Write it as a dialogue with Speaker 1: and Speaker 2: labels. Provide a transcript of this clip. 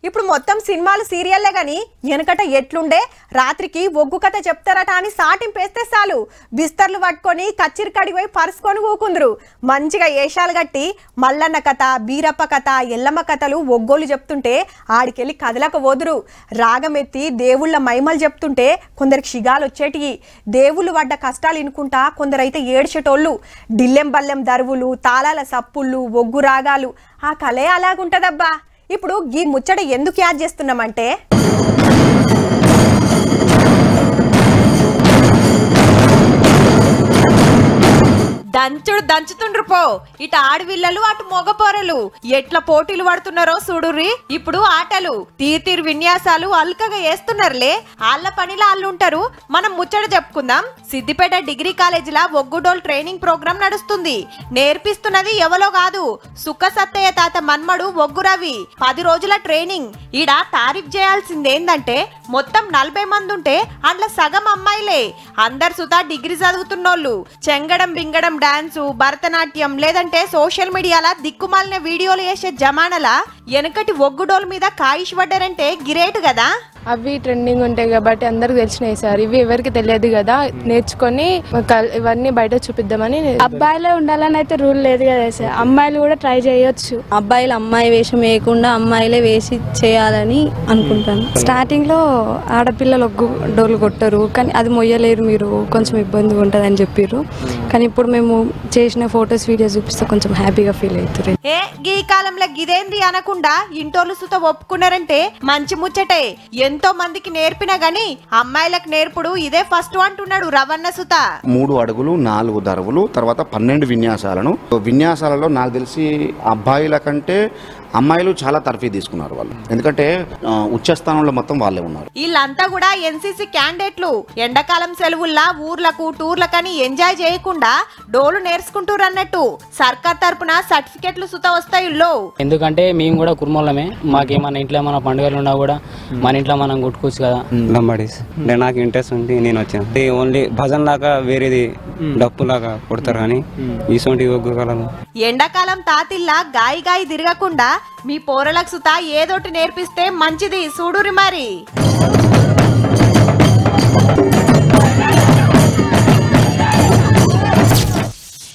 Speaker 1: ఇప్పుడు మొత్తం సినిమాలు సీరియల్లే గాని వెనకట ఎట్లుండే రాత్రికి ఒగ్గు కథ చెప్తారట అని సాటింపేస్తే చాలు బిస్తర్లు పట్టుకొని కచ్చిరి కడిగి పోయి పరుసుకొని కూకుందరు మంచిగా ఏషాలు కట్టి మల్లన్న కథ బీరప్ప కథ ఎల్లమ్మ కథలు ఒగ్గోలు చెప్తుంటే ఆడికెళ్ళి కదలక వదురు రాగమెత్తి దేవుళ్ళ మైమలు చెప్తుంటే కొందరికి షిగాలు వచ్చేటివి దేవుళ్ళు పడ్డ కష్టాలు ఇనుకుంటా కొందరైతే ఏడ్చేటోళ్ళు డిల్లెం బల్లెం దరువులు తాళాల సప్పుళ్ళు ఒగ్గు రాగాలు ఆ కలే అలాగుంటదబ్బా ఇప్పుడు ఈ ముచ్చట ఎందుకు యాడ్ చేస్తున్నామంటే దంచుడు దంచుతుండ్రు పో ఇటు ఆడవిల్లలు అటు మొగపోరలు ఎట్లా పోటీలు పడుతున్నారో చూడుర్రి ఇప్పుడు ఆటలు తీరు విన్యాసాలు అల్కగా వేస్తున్నారులే వాళ్ళ పనిలో వాళ్ళు ఉంటారు మనం ముచ్చట చెప్పుకుందాం సిద్దిపేట డిగ్రీ కాలేజీలో ఒగ్గుడోల్ ట్రైనింగ్ ప్రోగ్రాం నడుస్తుంది నేర్పిస్తున్నది ఎవలో కాదు సుక్క సత్తయ్య తాత మన్మడు ఒగ్గు రవి 10 రోజుల ట్రైనింగ్ ఈడ తారీఫ్ చేయాల్సిందేందంటే మొత్తం 40 మంది ఉంటే అందులో సగం అమ్మాయిలే అందరు సుతా డిగ్రీ చదువుతున్నోళ్ళు చెంగడం బింగడం డాన్సు భరతనాట్యం లేదంటే సోషల్ మీడియాలో దిక్కుమాలిన వీడియోలు వేసే జమానలా వెనకటి ఒగ్గుడోల్ మీద కాయిష్ పడ్డారంటే గిరేట్ కదా
Speaker 2: అవి ట్రెండింగ్ ఉంటాయి కాబట్టి అందరికి తెలిసినాయి సార్ ఇవి ఎవరికి తెలియదు కదా నేర్చుకొని ఇవన్నీ బయట చూపిద్దామని
Speaker 3: అబ్బాయిలే ఉండాలని అయితే రూల్ లేదు కదా సార్ అమ్మాయిలు కూడా ట్రై చేయొచ్చు
Speaker 4: అబ్బాయిలు అమ్మాయి వేషం వేయకుండా అమ్మాయిలే వేసి చేయాలని అనుకుంటాను
Speaker 3: స్టార్టింగ్ లో ఆడపిల్లలు ఒగ్గు డోలు కొట్టరు కానీ అది మొయ్యలేరు మీరు కొంచెం ఇబ్బందిగా ఉంటుంది అని చెప్పారు కానీ ఇప్పుడు మేము చేసిన ఫొటోస్ వీడియోస్ చూపిస్తే కొంచెం హ్యాపీగా ఫీల్ అవుతారు
Speaker 1: ఏ ఈ కాలంలో గిదేంది అనకుండా ఇంటోళ్ళు సుత ఒప్పుకున్నారంటే మంచి ముచ్చటే ఎంతో మందికి నేర్పినా గాని అమ్మాయిలకు నేర్పుడు ఇదే ఫస్ట్ అంటున్నాడు రవణ సుత
Speaker 5: 3 అడుగులు 4 దరువులు తర్వాత 12 విన్యాసాలలో నాకు తెలిసి అబ్బాయిల కంటే అమ్మాయిలు చాలా తర్ఫీ తీసుకున్నారు వాళ్ళు ఎందుకంటే ఉచ్చస్థానంలో మొత్తం వాళ్ళే ఉన్నారు
Speaker 1: వీళ్ళంతా కూడా ఎన్సీసీ క్యాండిడేట్లు ఎండాకాలం సెలవుల్లా ఊర్లకు టూర్లకని ఎంజాయ్ చేయకుండా డోలు నేర్చుకుంటారు అన్నట్టు సర్కార్ తరపున సర్టిఫికెట్లు సుత వస్తాయి
Speaker 6: ఎందుకంటే మేము కూడా కుర్మోళ్ళమే మాకేమన్నా ఇంట్లో ఏమైనా పండుగలు ఉన్నా కూడా మన ఇంట్లో మనం కొట్టుకోవచ్చు కదా
Speaker 7: లంబాడీస్ నాకు ఇంట్రెస్ట్ ఉంది నేను వచ్చాను ఓన్లీ భజన్ లాగా వేరేది డప్పు లాగా కొడతారు కానీ ఈసోంటి ఒగ్గుగలము
Speaker 1: ఎండాకాలం తాతిల్లా గాయి తిరగకుండా మీ పోరలకు సుత ఏదోటి నేర్పిస్తే మంచిది చూడురి మరి